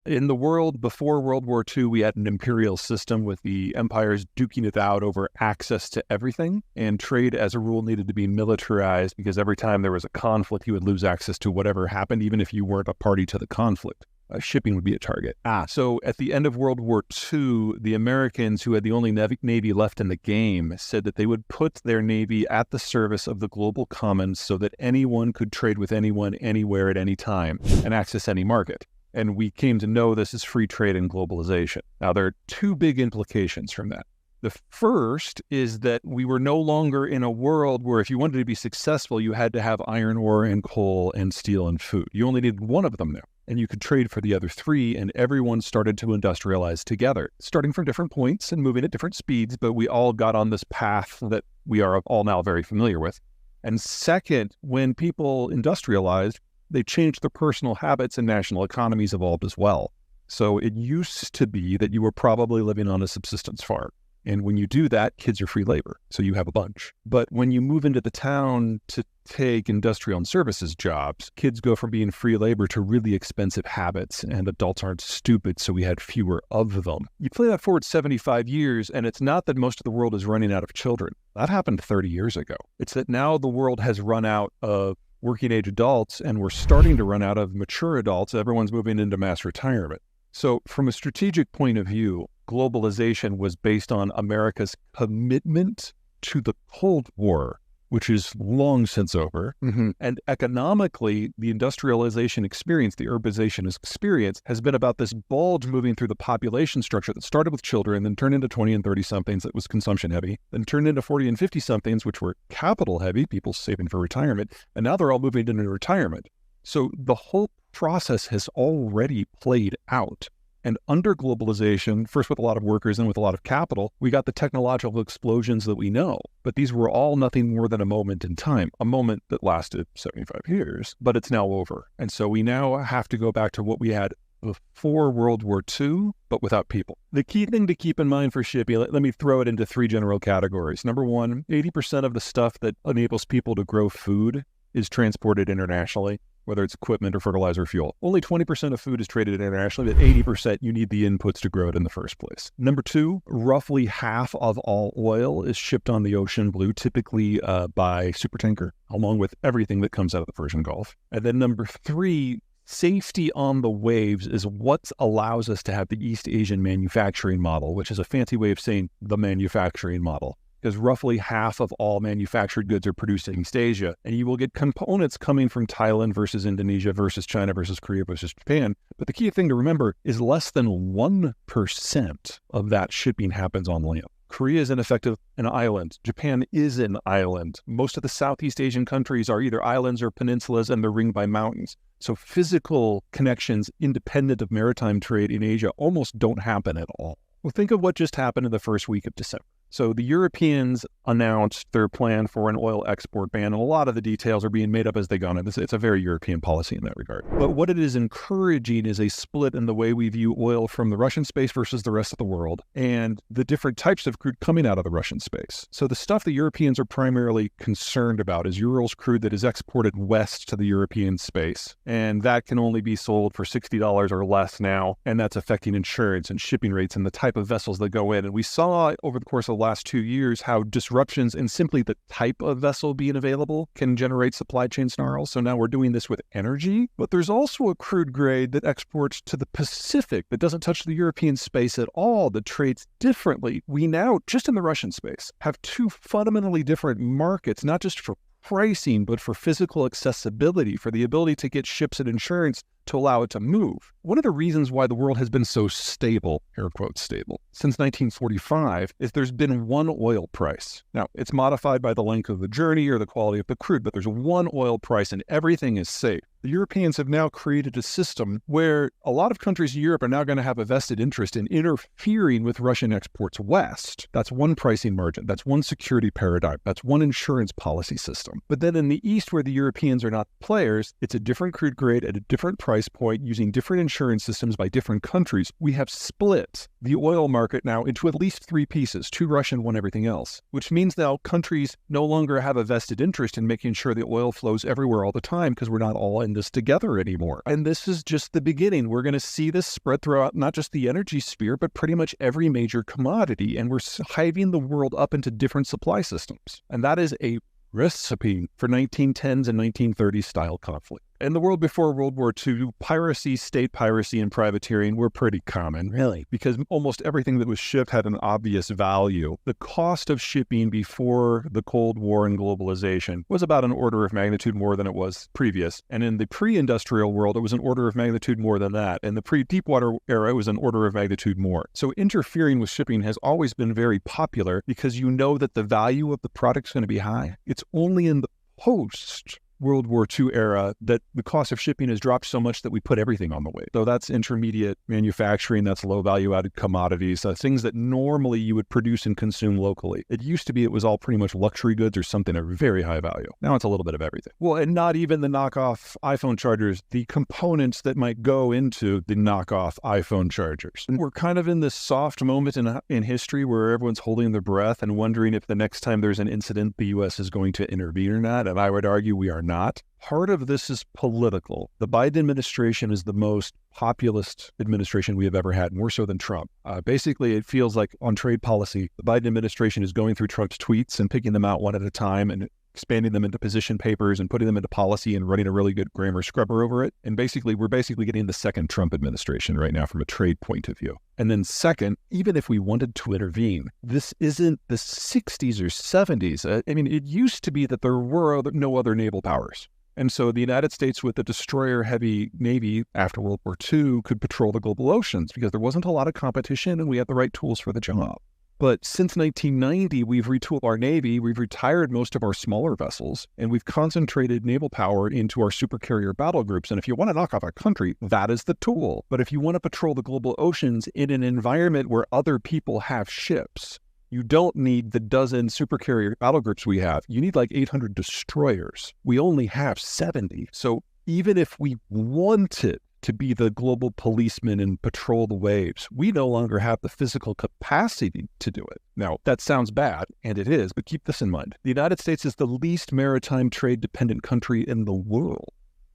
In the world before World War II, we had an imperial system with the empires duking it out over access to everything, and trade as a rule needed to be militarized because every time there was a conflict, you would lose access to whatever happened, even if you weren't a party to the conflict. Shipping would be a target. So at the end of World War II, the Americans, who had the only Navy left in the game, said that they would put their Navy at the service of the global commons so that anyone could trade with anyone, anywhere, at any time, and access any market. And we came to know this as free trade and globalization. Now, there are two big implications from that. The first is that we were no longer in a world where if you wanted to be successful, you had to have iron ore and coal and steel and food. You only needed one of them now, and you could trade for the other three, and everyone started to industrialize together, starting from different points and moving at different speeds, but we all got on this path that we are all now very familiar with. And second, when people industrialized, they changed their personal habits and national economies evolved as well. So it used to be that you were probably living on a subsistence farm. And when you do that, kids are free labor. So you have a bunch. But when you move into the town to take industrial and services jobs, kids go from being free labor to really expensive habits, and adults aren't stupid, so we had fewer of them. You play that forward 75 years, and it's not that most of the world is running out of children. That happened 30 years ago. It's that now the world has run out of working age adults, and we're starting to run out of mature adults. Everyone's moving into mass retirement. So from a strategic point of view, globalization was based on America's commitment to the Cold War, which is long since over. And economically, the industrialization experience, the urbanization experience, has been about this bulge moving through the population structure that started with children, then turned into 20 and 30-somethings that was consumption heavy, then turned into 40 and 50-somethings, which were capital heavy, people saving for retirement, and now they're all moving into retirement. So the whole process has already played out. And under globalization, first with a lot of workers and with a lot of capital, we got the technological explosions that we know. But these were all nothing more than a moment in time, a moment that lasted 75 years, but it's now over. And so we now have to go back to what we had before World War II, but without people. The key thing to keep in mind for shipping, let me throw it into three general categories. Number one, 80% of the stuff that enables people to grow food is transported internationally, whether it's equipment or fertilizer or fuel. Only 20% of food is traded internationally, but 80% you need the inputs to grow it in the first place. Number two, roughly half of all oil is shipped on the ocean blue, typically by supertanker, along with everything that comes out of the Persian Gulf. And then number three, safety on the waves is what allows us to have the East Asian manufacturing model, which is a fancy way of saying the manufacturing model. Because roughly half of all manufactured goods are produced in East Asia, and you will get components coming from Thailand versus Indonesia versus China versus Korea versus Japan. But the key thing to remember is less than 1% of that shipping happens on land. Korea is in effect an island. Japan is an island. Most of the Southeast Asian countries are either islands or peninsulas, and they're ringed by mountains. So physical connections independent of maritime trade in Asia almost don't happen at all. Well, think of what just happened in the first week of December. So the Europeans announced their plan for an oil export ban, and a lot of the details are being made up as they go on. It's a very European policy in that regard. But what it is encouraging is a split in the way we view oil from the Russian space versus the rest of the world, and the different types of crude coming out of the Russian space. So the stuff the Europeans are primarily concerned about is Urals crude that is exported west to the European space, and that can only be sold for $60 or less now, and that's affecting insurance and shipping rates and the type of vessels that go in. And we saw over the course of last 2 years how disruptions in simply the type of vessel being available can generate supply chain snarls. So now we're doing this with energy, but there's also a crude grade that exports to the Pacific that doesn't touch the European space at all, that trades differently. We now, just in the Russian space, have two fundamentally different markets, not just for pricing, but for physical accessibility, for the ability to get ships and insurance to allow it to move. One of the reasons why the world has been so stable, air quotes stable, since 1945 is there's been one oil price. Now, it's modified by the length of the journey or the quality of the crude, but there's one oil price and everything is safe. The Europeans have now created a system where a lot of countries in Europe are now going to have a vested interest in interfering with Russian exports west. That's one pricing margin. That's one security paradigm. That's one insurance policy system. But then in the east, where the Europeans are not players, it's a different crude grade at a different price price point using different insurance systems by different countries, we have split the oil market now into at least three pieces, two Russian, one everything else, which means now countries no longer have a vested interest in making sure the oil flows everywhere all the time because we're not all in this together anymore. And this is just the beginning. We're going to see this spread throughout not just the energy sphere, but pretty much every major commodity. And we're hiving the world up into different supply systems. And that is a recipe for 1910s and 1930s style conflict. In the world before World War II, piracy, state piracy, and privateering were pretty common. Really? Because almost everything that was shipped had an obvious value. The cost of shipping before the Cold War and globalization was about an order of magnitude more than it was previous. And in the pre-industrial world, it was an order of magnitude more than that. In the pre-deepwater era, it was an order of magnitude more. So interfering with shipping has always been very popular because you know that the value of the product's going to be high. It's only in the post-World War II era that the cost of shipping has dropped so much that we put everything on the way. So that's intermediate manufacturing, that's low value added commodities, things that normally you would produce and consume locally. It used to be it was all pretty much luxury goods or something of very high value. Now it's a little bit of everything. Well, and not even the knockoff iPhone chargers, the components that might go into the knockoff iPhone chargers. And we're kind of in this soft moment in history where everyone's holding their breath and wondering if the next time there's an incident, the U.S. is going to intervene or not. And I would argue we are not. Part of this is political. The Biden administration is the most populist administration we have ever had, more so than Trump. Basically, it feels like on trade policy, the Biden administration is going through Trump's tweets and picking them out one at a time and expanding them into position papers and putting them into policy and running a really good grammar scrubber over it. And basically, we're basically getting the second Trump administration right now from a trade point of view. And then second, even if we wanted to intervene, this isn't the 60s or 70s. I mean, it used to be that there were no other naval powers. And so the United States with the destroyer-heavy Navy after World War II could patrol the global oceans because there wasn't a lot of competition and we had the right tools for the job. But since 1990, we've retooled our Navy, we've retired most of our smaller vessels, and we've concentrated naval power into our supercarrier battle groups. And if you want to knock off a country, that is the tool. But if you want to patrol the global oceans in an environment where other people have ships, you don't need the dozen supercarrier battle groups we have. You need like 800 destroyers. We only have 70. So even if we wanted to be the global policeman and patrol the waves, we no longer have the physical capacity to do it. Now, that sounds bad, and it is, but keep this in mind. The United States is the least maritime trade-dependent country in the world.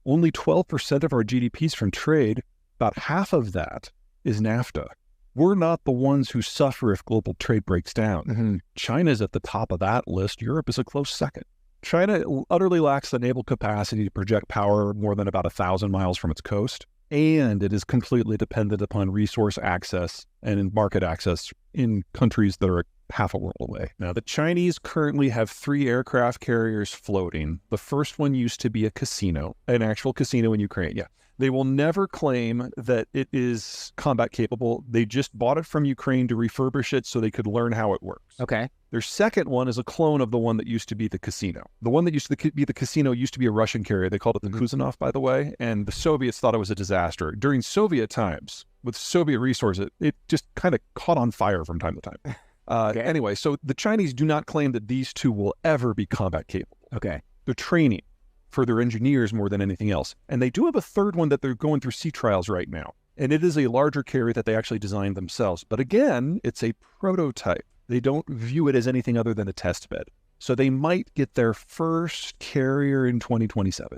Only 12% of our GDP is from trade. About half of that is NAFTA. We're not the ones who suffer if global trade breaks down. Mm-hmm. China's at the top of that list. Europe is a close second. China utterly lacks the naval capacity to project power more than about 1,000 miles from its coast. And it is completely dependent upon resource access and market access in countries that are half a world away. Now, the Chinese currently have 3 aircraft carriers floating. The first one used to be a casino, an actual casino in Ukraine. Yeah. They will never claim that it is combat capable. They just bought it from Ukraine to refurbish it so they could learn how it works. Okay. Their second one is a clone of the one that used to be the casino. The one that used to be the casino used to be a Russian carrier. They called it the Kuzanov, by the way, and the Soviets thought it was a disaster. During Soviet times, with Soviet resources, it just kind of caught on fire from time to time. Okay. Anyway, so the Chinese do not claim that these two will ever be combat capable. Okay. They're training for their engineers more than anything else. And they do have a third one that they're going through sea trials right now. And it is a larger carrier that they actually designed themselves. But again, it's a prototype. They don't view it as anything other than a test bed. So they might get their first carrier in 2027.